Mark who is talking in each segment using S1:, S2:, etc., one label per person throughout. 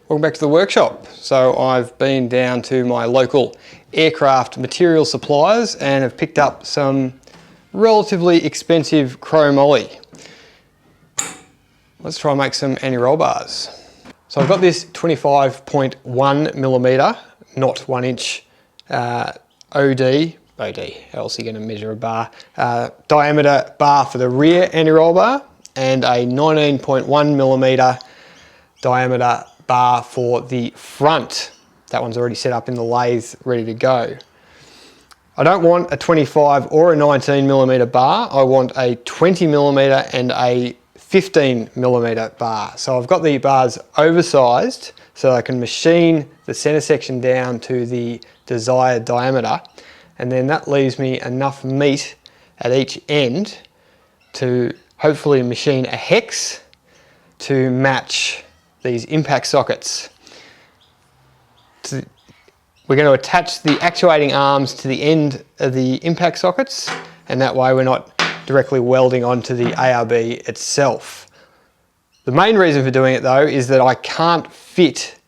S1: Welcome back to the workshop. So I've been down to my local aircraft material suppliers and have picked up some relatively expensive chromoly. Let's try and make some anti-roll bars. So I've got this 25.1mm, not 1 inch OD, how else are you going to measure a bar, diameter bar for the rear anti-roll bar, and a 19.1mm diameter bar for the front. That one's already set up in the lathe, ready to go. I don't want a 25 or a 19mm bar, I want a 20mm and a 15mm bar. So I've got the bars oversized so I can machine the center section down to the desired diameter, and then that leaves me enough meat at each end to hopefully machine a hex to match these impact sockets. We're going to attach the actuating arms to the end of the impact sockets, and that way we're not directly welding onto the ARB itself. The main reason for doing it though is that I can't fit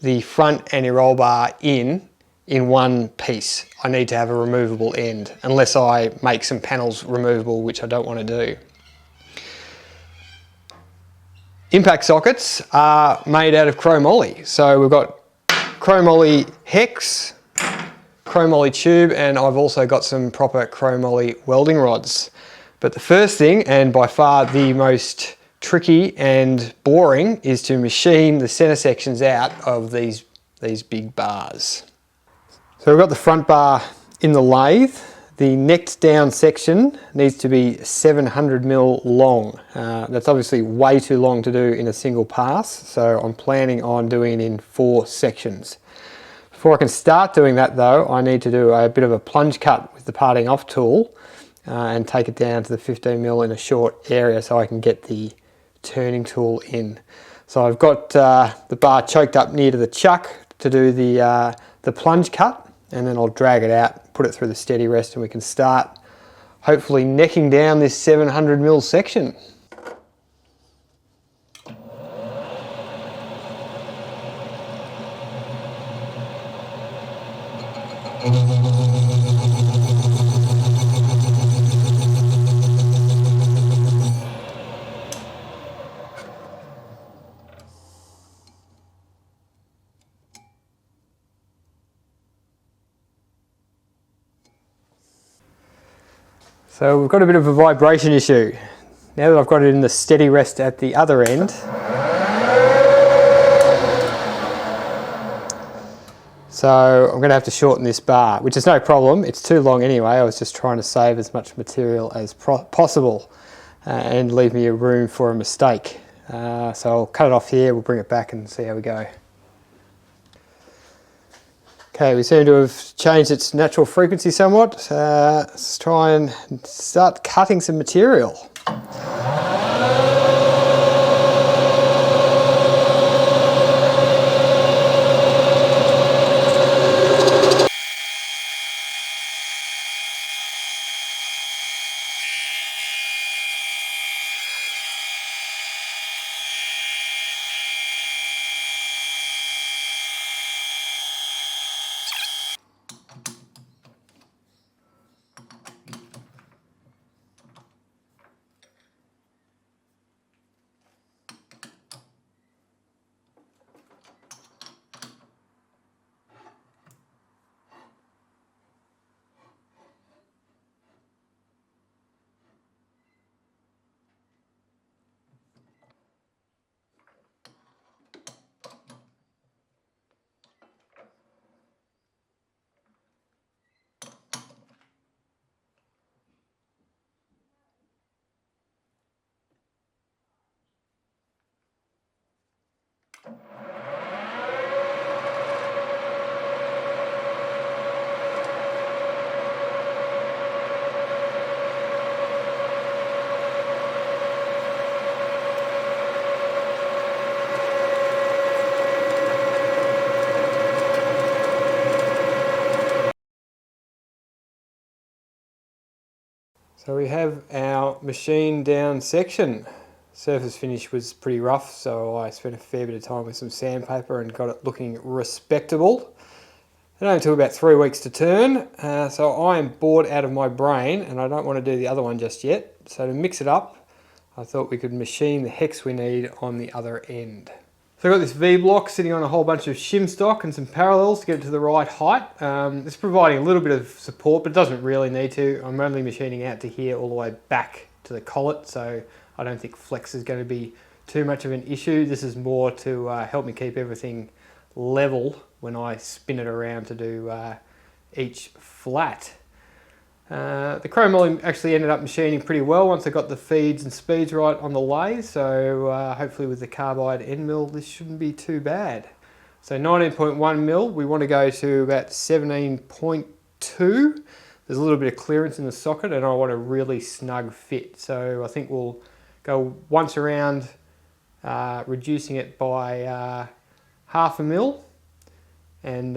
S1: the front anti-roll bar in one piece. I need to have a removable end, unless I make some panels removable, which I don't want to do. Impact sockets are made out of chromoly. So we've got chromoly hex, chromoly tube, and I've also got some proper chromoly welding rods. But the first thing, and by far the most tricky and boring, is to machine the center sections out of these big bars. So we've got the front bar in the lathe. The necked down section needs to be 700mm long. That's obviously way too long to do in a single pass, so I'm planning on doing it in 4 sections. Before I can start doing that though, I need to do a bit of a plunge cut with the parting off tool and take it down to the 15mm in a short area so I can get the turning tool in. So I've got the bar choked up near to the chuck to do the plunge cut, and then I'll drag it out, put it through the steady rest, and we can start hopefully necking down this 700mm section. So we've got a bit of a vibration issue. Now that I've got it in the steady rest at the other end, so I'm going to have to shorten this bar, which is no problem, it's too long anyway. I was just trying to save as much material as possible and leave me a room for a mistake. So I'll cut it off here, we'll bring it back and see how we go. Okay, we seem to have changed its natural frequency somewhat. Let's try and start cutting some material. So we have our machine down section. Surface finish was pretty rough, so I spent a fair bit of time with some sandpaper and got it looking respectable. It only took about 3 weeks to turn, so I am bored out of my brain and I don't want to do the other one just yet. So to mix it up, I thought we could machine the hex we need on the other end. So I've got this V-block sitting on a whole bunch of shim stock and some parallels to get it to the right height. It's providing a little bit of support, but it doesn't really need to. I'm only machining out to here all the way back to the collet, so I don't think flex is going to be too much of an issue. This is more to help me keep everything level when I spin it around to do each flat. The chrome moly actually ended up machining pretty well once I got the feeds and speeds right on the lathe, so hopefully with the carbide end mill this shouldn't be too bad. So 19.1 mil, we want to go to about 17.2. There's a little bit of clearance in the socket and I want a really snug fit, so I think we'll go once around reducing it by half a mil and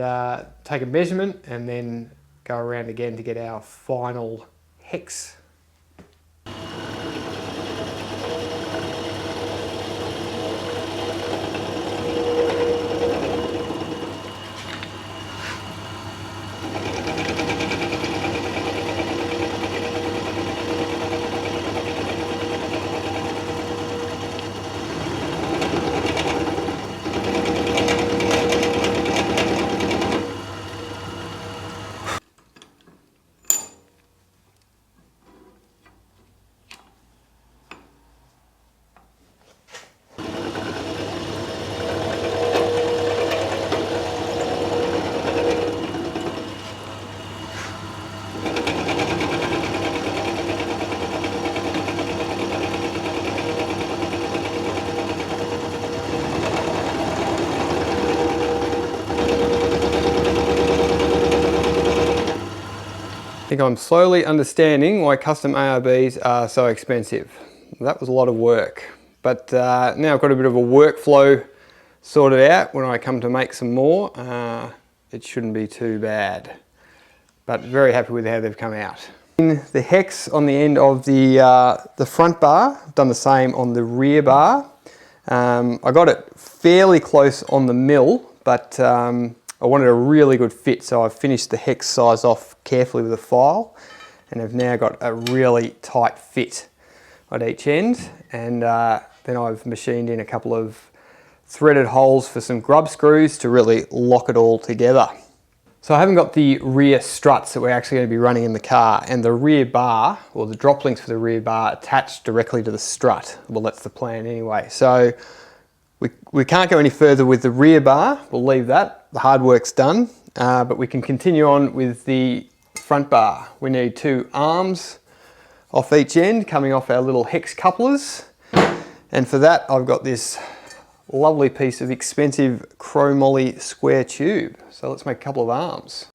S1: take a measurement and then go around again to get our final hex. I think I'm slowly understanding why custom ARBs are so expensive. That was a lot of work, but now I've got a bit of a workflow sorted out. When I come to make some more, it shouldn't be too bad, but very happy with how they've come out. The hex on the end of the front bar, I've done the same on the rear bar. I got it fairly close on the mill, but I wanted a really good fit, so I've finished the hex size off carefully with a file and have now got a really tight fit at each end, and then I've machined in a couple of threaded holes for some grub screws to really lock it all together. So I haven't got the rear struts that we're actually going to be running in the car, and the rear bar, or the drop links for the rear bar, attached directly to the strut. Well, that's the plan anyway. So we can't go any further with the rear bar, we'll leave that, the hard work's done, but we can continue on with the front bar. We need 2 arms off each end coming off our little hex couplers, and for that I've got this lovely piece of expensive chromoly square tube. So let's make a couple of arms.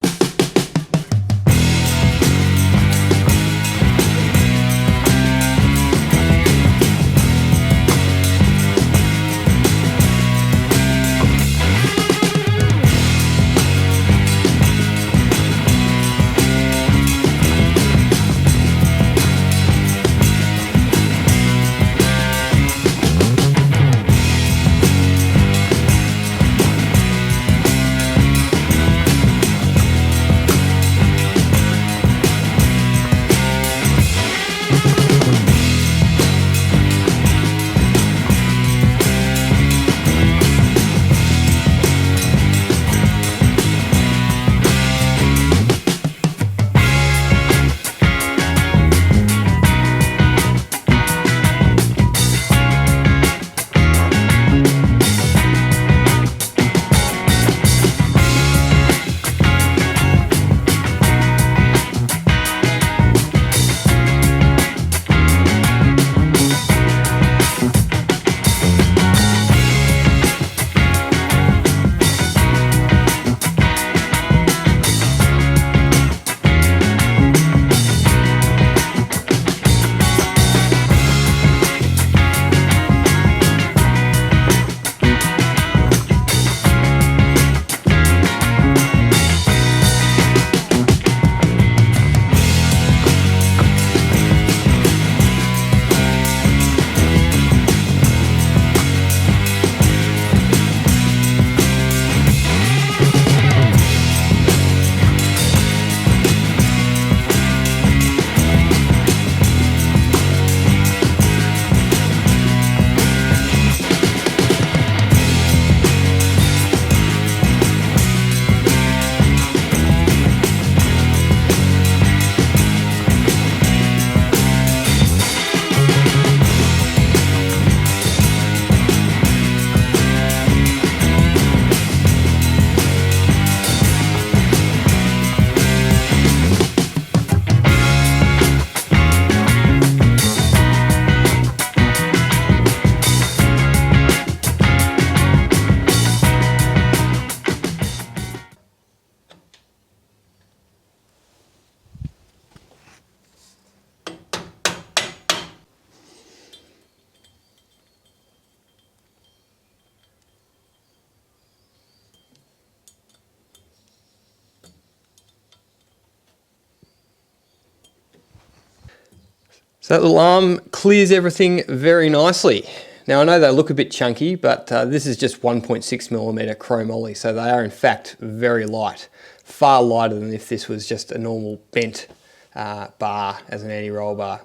S1: So that little arm clears everything very nicely. Now I know they look a bit chunky, but this is just 1.6mm chromoly, so they are in fact very light, far lighter than if this was just a normal bent bar as an anti-roll bar.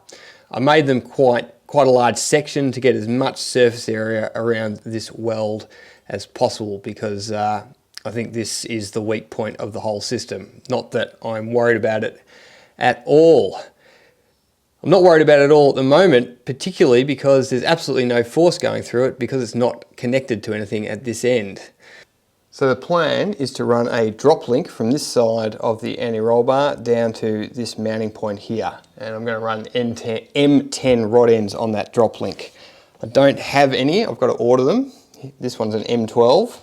S1: I made them quite a large section to get as much surface area around this weld as possible, because I think this is the weak point of the whole system. Not that I'm worried about it at all. I'm not worried about it at all at the moment, particularly because there's absolutely no force going through it because it's not connected to anything at this end. So the plan is to run a drop link from this side of the anti-roll bar down to this mounting point here. And I'm going to run M10 rod ends on that drop link. I don't have any, I've got to order them. This one's an M12.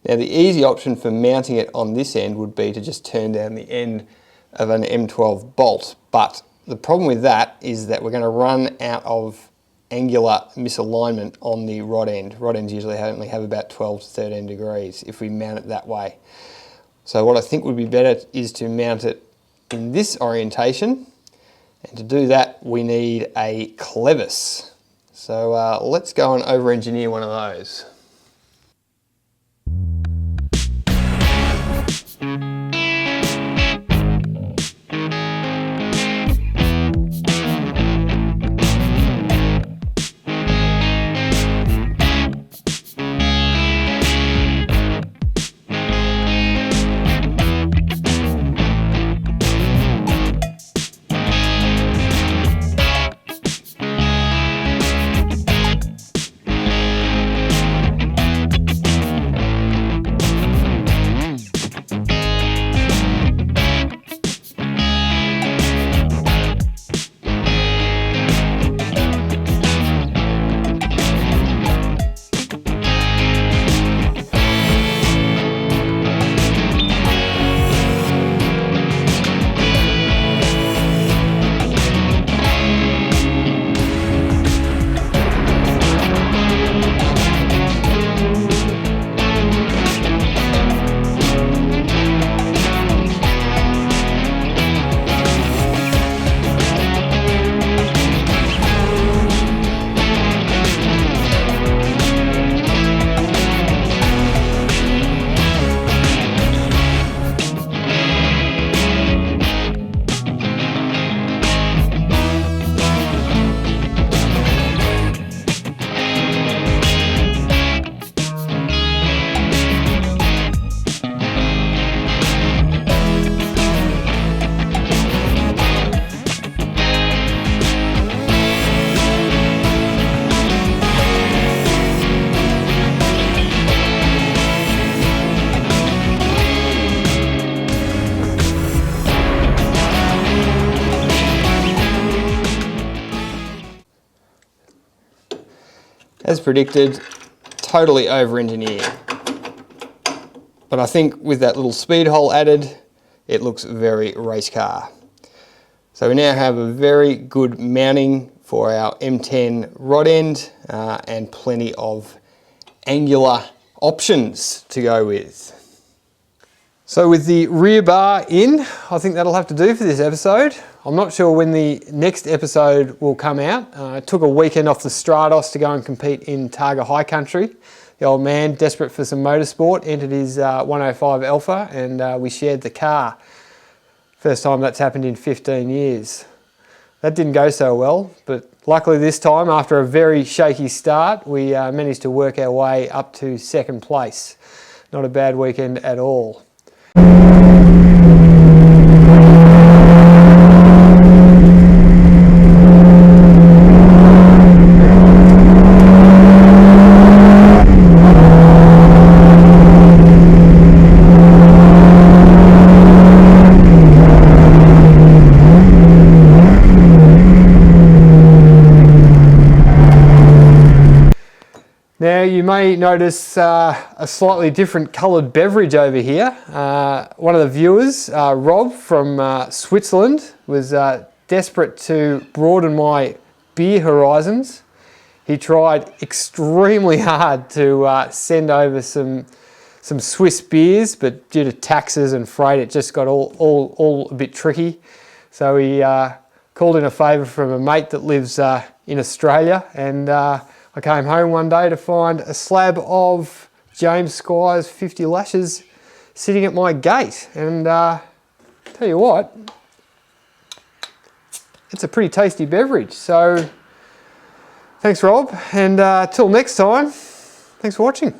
S1: Now the easy option for mounting it on this end would be to just turn down the end of an M12 bolt, but the problem with that is that we're going to run out of angular misalignment on the rod end. Rod ends usually only have about 12 to 13 degrees if we mount it that way. So what I think would be better is to mount it in this orientation, and to do that we need a clevis. So let's go and over-engineer one of those. As predicted, totally over-engineered. But I think with that little speed hole added, it looks very race car. So we now have a very good mounting for our M10 rod end and plenty of angular options to go with. So with the rear bar in, I think that'll have to do for this episode. I'm not sure when the next episode will come out. I took a weekend off the Stratos to go and compete in Targa High Country. The old man, desperate for some motorsport, entered his 105 Alpha, and we shared the car. First time that's happened in 15 years. That didn't go so well, but luckily this time, after a very shaky start, we managed to work our way up to second place. Not a bad weekend at all. Now you may notice a slightly different coloured beverage over here. One of the viewers, Rob from Switzerland, was desperate to broaden my beer horizons. He tried extremely hard to send over some Swiss beers, but due to taxes and freight it just got all a bit tricky. So he called in a favour from a mate that lives in Australia, and I came home one day to find a slab of James Squire's 50 lashes sitting at my gate, and tell you what, it's a pretty tasty beverage. So thanks Rob, and till next time, thanks for watching.